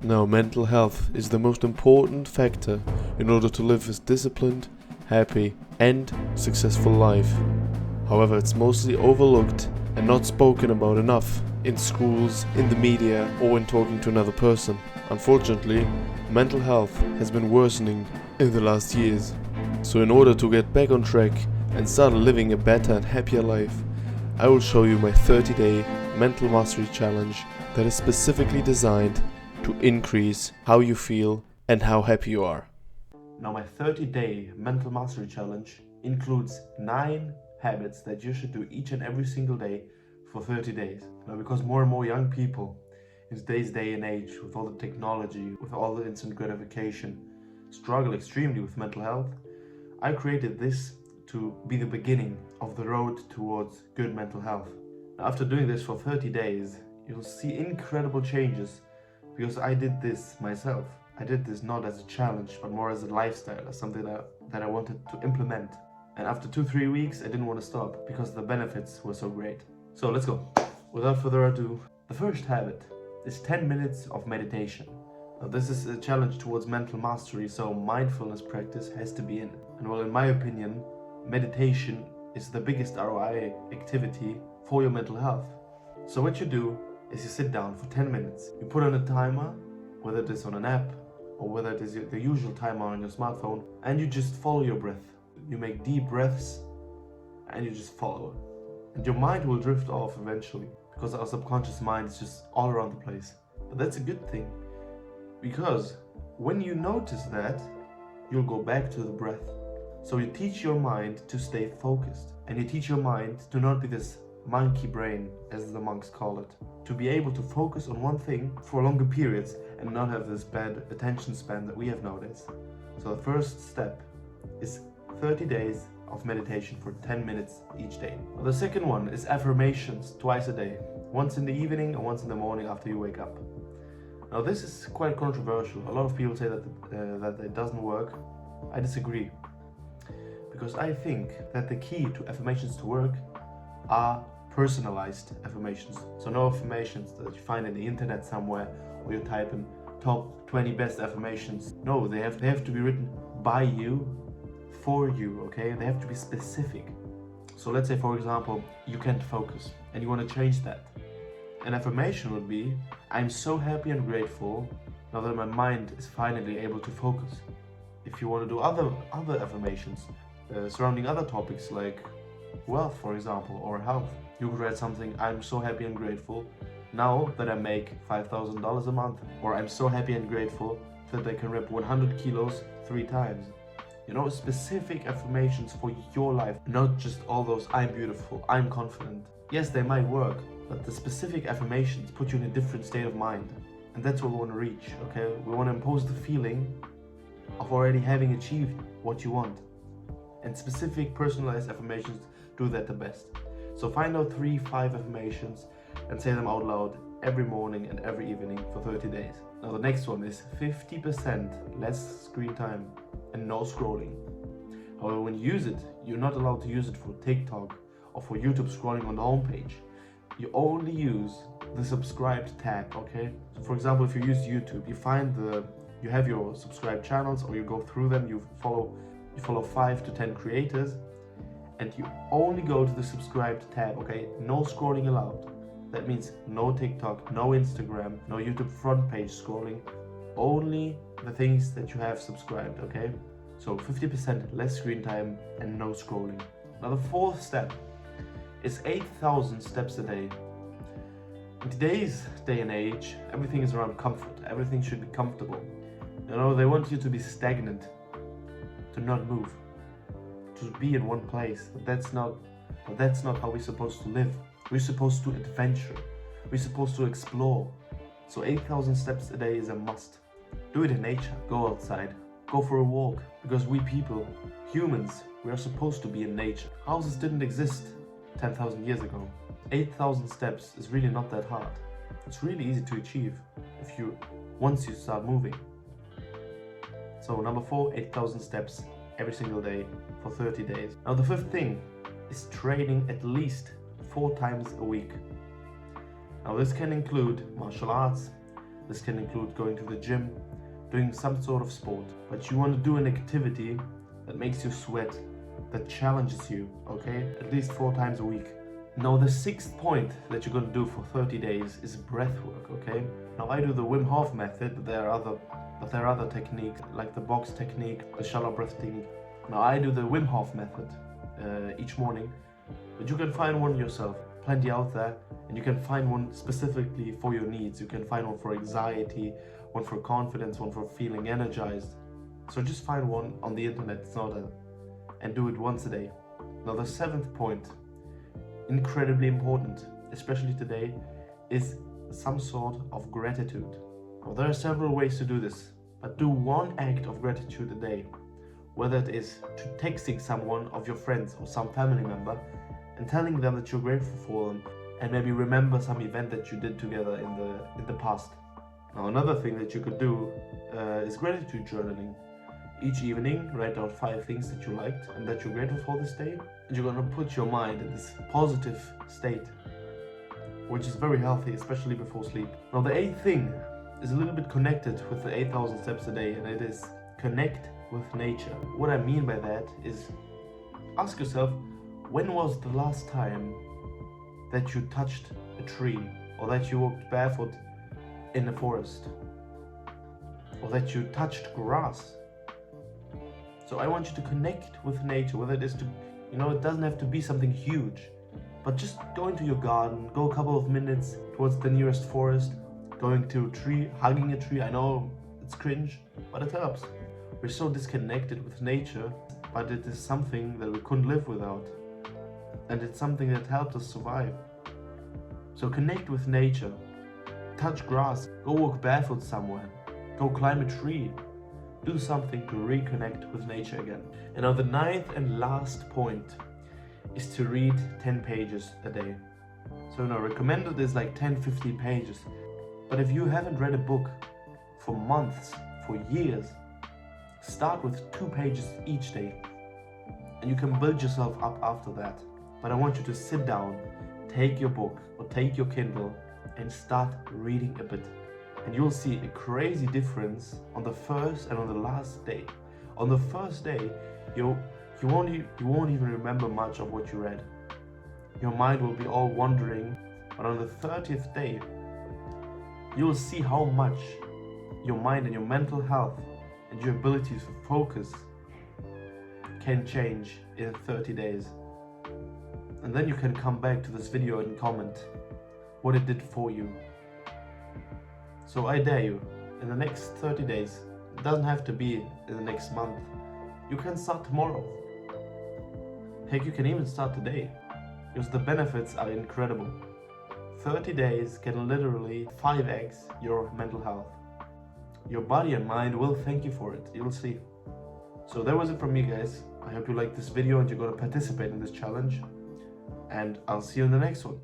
Now, mental health is the most important factor in order to live a disciplined, happy, and successful life. However, it's mostly overlooked and not spoken about enough in schools, in the media, or when talking to another person. Unfortunately, mental health has been worsening in the last years. So in order to get back on track and start living a better and happier life, I will show you my 30-day mental mastery challenge that is specifically designed to increase how you feel and how happy you are. Now, my 30-day mental mastery challenge includes 9 habits that you should do each and every single day for 30 days. Now, because more and more young people in today's day and age, with all the technology, with all the instant gratification, struggle extremely with mental health, I created this to be the beginning of the road towards good mental health. Now, after doing this for 30 days, you'll see incredible changes because I did this myself. I did this not as a challenge, but more as a lifestyle, as something that I wanted to implement. And after 2-3 weeks, I didn't want to stop because the benefits were so great. So let's go. Without further ado, the first habit is 10 minutes of meditation. Now, this is a challenge towards mental mastery, so mindfulness practice has to be in it. And well, in my opinion, meditation is the biggest ROI activity for your mental health. So what you do is you sit down for 10 minutes. You put on a timer, whether it is on an app or whether it is the usual timer on your smartphone, and you just follow your breath. You make deep breaths and you just follow. And your mind will drift off eventually because our subconscious mind is just all around the place. But that's a good thing because when you notice that, you'll go back to the breath. So you teach your mind to stay focused, and you teach your mind to not be this monkey brain, as the monks call it, to be able to focus on one thing for longer periods and not have this bad attention span that we have nowadays. So the first step is 30 days of meditation for 10 minutes each day. The second one is affirmations twice a day, once in the evening and once in the morning after you wake up. Now, this is quite controversial. A lot of people say that it doesn't work. I disagree, because I think that the key to affirmations to work are personalized affirmations. So no affirmations that you find in the internet somewhere, or you type in top 20 best affirmations. No, they have to be written by you, for you, okay? They have to be specific. So let's say, for example, you can't focus and you want to change that. An affirmation would be, I'm so happy and grateful now that my mind is finally able to focus. If you want to do other affirmations surrounding other topics like wealth, for example, or health, you could write something, I'm so happy and grateful now that I make $5,000 a month, or I'm so happy and grateful that I can rep 100 kilos 3 times. You know, specific affirmations for your life, not just all those I'm beautiful, I'm confident. Yes, they might work, but the specific affirmations put you in a different state of mind. And that's what we want to reach, okay? We want to impose the feeling of already having achieved what you want. And specific personalized affirmations do that the best. So find out 3-5 affirmations and say them out loud every morning and every evening for 30 days. Now the next one is 50% less screen time and no scrolling. However, when you use it, you're not allowed to use it for TikTok or for YouTube scrolling on the homepage. You only use the subscribed tab, okay? So for example, if you use YouTube, you have your subscribed channels, or you go through them, you follow 5 to 10 creators, and you only go to the subscribed tab, okay? No scrolling allowed. That means no TikTok, no Instagram, no YouTube front page scrolling, only the things that you have subscribed, okay? So 50% less screen time and no scrolling. Now the fourth step is 8,000 steps a day. In today's day and age, everything is around comfort. Everything should be comfortable. You know, they want you to be stagnant, to not move, to be in one place. But that's not how we're supposed to live. We're supposed to adventure. We're supposed to explore. So 8,000 steps a day is a must. Do it in nature. Go outside. Go for a walk. Because we people, humans, we are supposed to be in nature. Houses didn't exist 10,000 years ago. 8,000 steps is really not that hard. It's really easy to achieve once you start moving. So number 4, 8,000 steps every single day for 30 days. Now the fifth thing is training at least 4 times a week. Now this can include martial arts, This can include going to the gym, doing some sort of sport. But you want to do an activity that makes you sweat, that challenges you, okay? At least 4 times a week. Now the 6th point that you're going to do for 30 days is breath work, okay? Now I do the Wim Hof method, but there are other techniques like the box technique, the shallow breath technique. Now I do the Wim Hof method each morning, but you can find one yourself, plenty out there, and you can find one specifically for your needs. You can find one for anxiety, one for confidence, one for feeling energized. So just find one on the internet, and do it once a day. Now the 7th point, incredibly important, especially today, is some sort of gratitude. Well, there are several ways to do this, but do one act of gratitude a day, whether it is to texting someone of your friends or some family member and telling them that you're grateful for them, and maybe remember some event that you did together in the past. Now another thing that you could do is gratitude journaling. Each evening, write out 5 things that you liked and that you're grateful for this day, and you're going to put your mind in this positive state, which is very healthy, especially before sleep. Now the 8th thing is a little bit connected with the 8,000 steps a day, and it is connect with nature. What I mean by that is ask yourself, when was the last time that you touched a tree, or that you walked barefoot in the forest, or that you touched grass? So I want you to connect with nature, whether it is to, it doesn't have to be something huge, but just go into your garden, go a couple of minutes towards the nearest forest, going to a tree, hugging a tree. I know it's cringe, but it helps. We're so disconnected with nature, but it is something that we couldn't live without. And it's something that helped us survive. So connect with nature, touch grass, go walk barefoot somewhere, go climb a tree, do something to reconnect with nature again. And now the 9th and last point is to read 10 pages a day. So now recommended is like 10-15 pages. But if you haven't read a book for months, for years, start with 2 pages each day. And you can build yourself up after that. But I want you to sit down, take your book or take your Kindle and start reading a bit. And you'll see a crazy difference on the first and on the last day. On the first day, you won't even remember much of what you read. Your mind will be all wandering, but on the 30th day, you'll see how much your mind and your mental health and your ability to focus can change in 30 days. And then you can come back to this video and comment what it did for you. So I dare you, in the next 30 days, it doesn't have to be in the next month. You can start tomorrow. Heck, you can even start today, because the benefits are incredible. 30 days can literally 5x your mental health. Your body and mind will thank you for it, you'll see. So that was it from me, guys. I hope you liked this video and you're going to participate in this challenge. And I'll see you in the next one.